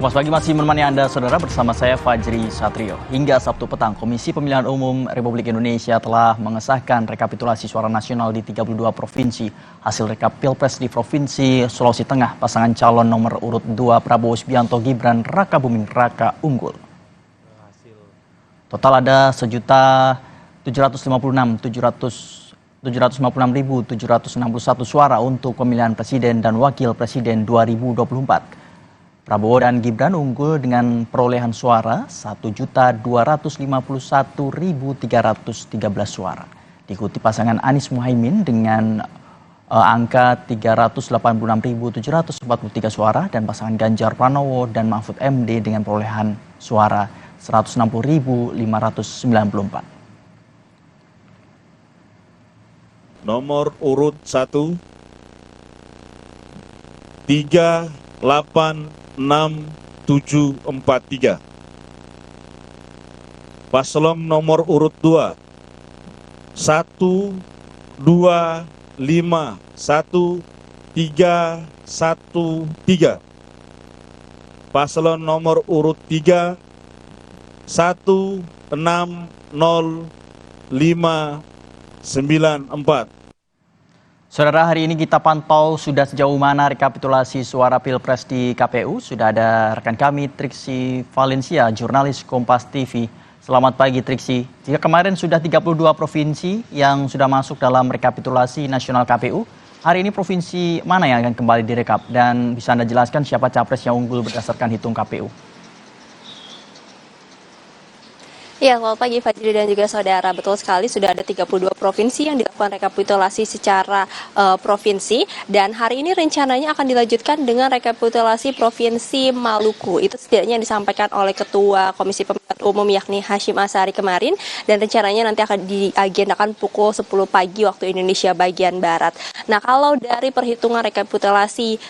Selamat pagi, masih menemani Anda, Saudara, bersama saya Fajri Satrio. Hingga Sabtu petang, Komisi Pemilihan Umum Republik Indonesia telah mengesahkan rekapitulasi suara nasional di 32 provinsi. Hasil rekap Pilpres di Provinsi Sulawesi Tengah, pasangan calon nomor urut 2 Prabowo Subianto Gibran Raka Buming Raka unggul. Total ada 1.756.761 suara untuk pemilihan presiden dan wakil presiden 2024. Prabowo dan Gibran unggul dengan perolehan suara 1.251.313 suara. Diikuti pasangan Anies Muhaimin dengan angka 386.743 suara dan pasangan Ganjar Pranowo dan Mahfud MD dengan perolehan suara 160.594. Nomor urut 1 386.743. Paslon nomor urut 2 1251313. Paslon nomor urut 3 160.594. Saudara, hari ini kita pantau sudah sejauh mana rekapitulasi suara Pilpres di KPU. Sudah ada rekan kami Triksi Valencia, jurnalis Kompas TV. Selamat pagi, Triksi. Jika kemarin sudah 32 provinsi yang sudah masuk dalam rekapitulasi nasional KPU, hari ini provinsi mana yang akan kembali direkap? Dan bisa Anda jelaskan siapa capres yang unggul berdasarkan hitung KPU? Ya, selamat pagi Fajri dan juga saudara. Betul sekali, sudah ada 32 provinsi yang dilakukan rekapitulasi secara provinsi. Dan hari ini rencananya akan dilanjutkan dengan rekapitulasi Provinsi Maluku. Itu setidaknya yang disampaikan oleh Ketua Komisi Pemilihan Umum yakni Hashim Asyari kemarin. Dan rencananya nanti akan diagendakan pukul 10 pagi waktu Indonesia bagian Barat. Nah, kalau dari perhitungan rekapitulasi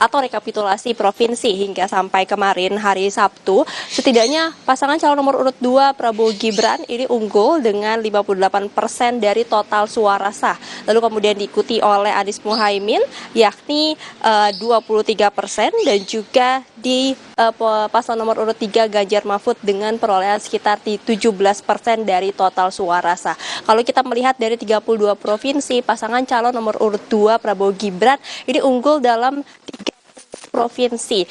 atau rekapitulasi provinsi hingga sampai kemarin hari Sabtu, setidaknya pasangan calon nomor urut 2 Prabowo Gibran ini unggul dengan 58% dari total suara sah. Lalu kemudian diikuti oleh Anies Muhaimin yakni 23% dan juga di paslon nomor urut 3 Ganjar Mahfud dengan perolehan sekitar di 17% dari total suara sah. Kalau kita melihat dari 32 provinsi, pasangan calon nomor urut 2 Prabowo Gibran ini unggul dalam 3 provinsi,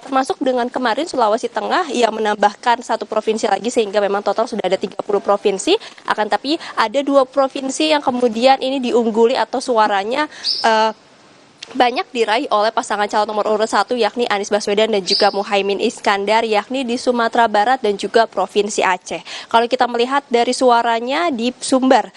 termasuk dengan kemarin Sulawesi Tengah yang menambahkan satu provinsi lagi sehingga memang total sudah ada 30 provinsi. Akan tapi ada 2 provinsi yang kemudian ini diungguli atau suaranya banyak diraih oleh pasangan calon nomor urut 1 yakni Anies Baswedan dan juga Muhaimin Iskandar yakni di Sumatera Barat dan juga Provinsi Aceh. Kalau kita melihat dari suaranya di sumber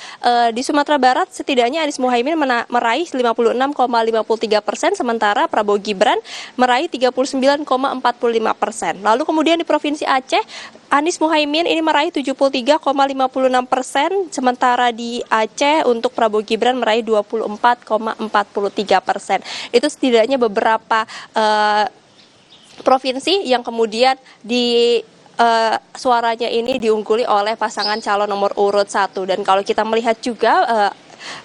di Sumatera Barat setidaknya Anies Muhaimin meraih 56,53%, sementara Prabowo Gibran meraih 39,45%. Lalu kemudian di Provinsi Aceh Anies Muhaimin ini meraih 73,56%, sementara di Aceh untuk Prabowo Gibran meraih 24,43%. Itu setidaknya beberapa provinsi yang kemudian di suaranya ini diungguli oleh pasangan calon nomor urut 1. Dan kalau kita melihat juga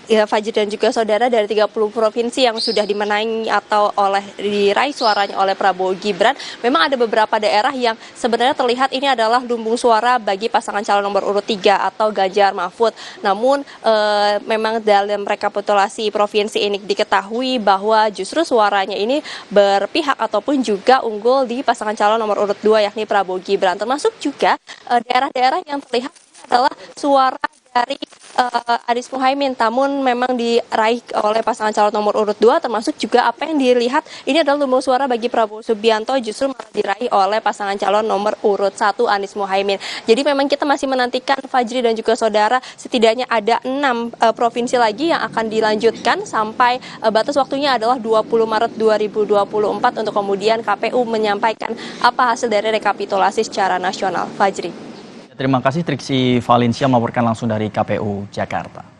Fajri dan juga saudara, dari 30 provinsi yang sudah dimenangi atau diraih suaranya oleh Prabowo Gibran, memang ada beberapa daerah yang sebenarnya terlihat ini adalah lumbung suara bagi pasangan calon nomor urut 3 atau Ganjar Mahfud. Namun memang dalam rekapitulasi provinsi ini diketahui bahwa justru suaranya ini berpihak ataupun juga unggul di pasangan calon nomor urut 2 yakni Prabowo Gibran. Termasuk juga daerah-daerah yang terlihat adalah suara dari Anies Muhaimin, namun memang diraih oleh pasangan calon nomor urut 2, termasuk juga apa yang dilihat ini adalah lumbung suara bagi Prabowo Subianto justru malah diraih oleh pasangan calon nomor urut 1 Anies Muhaimin. Jadi memang kita masih menantikan Fajri dan juga saudara, setidaknya ada 6 provinsi lagi yang akan dilanjutkan sampai batas waktunya adalah 20 Maret 2024 untuk kemudian KPU menyampaikan apa hasil dari rekapitulasi secara nasional. Fajri. Terima kasih Triksi Valencia melaporkan langsung dari KPU Jakarta.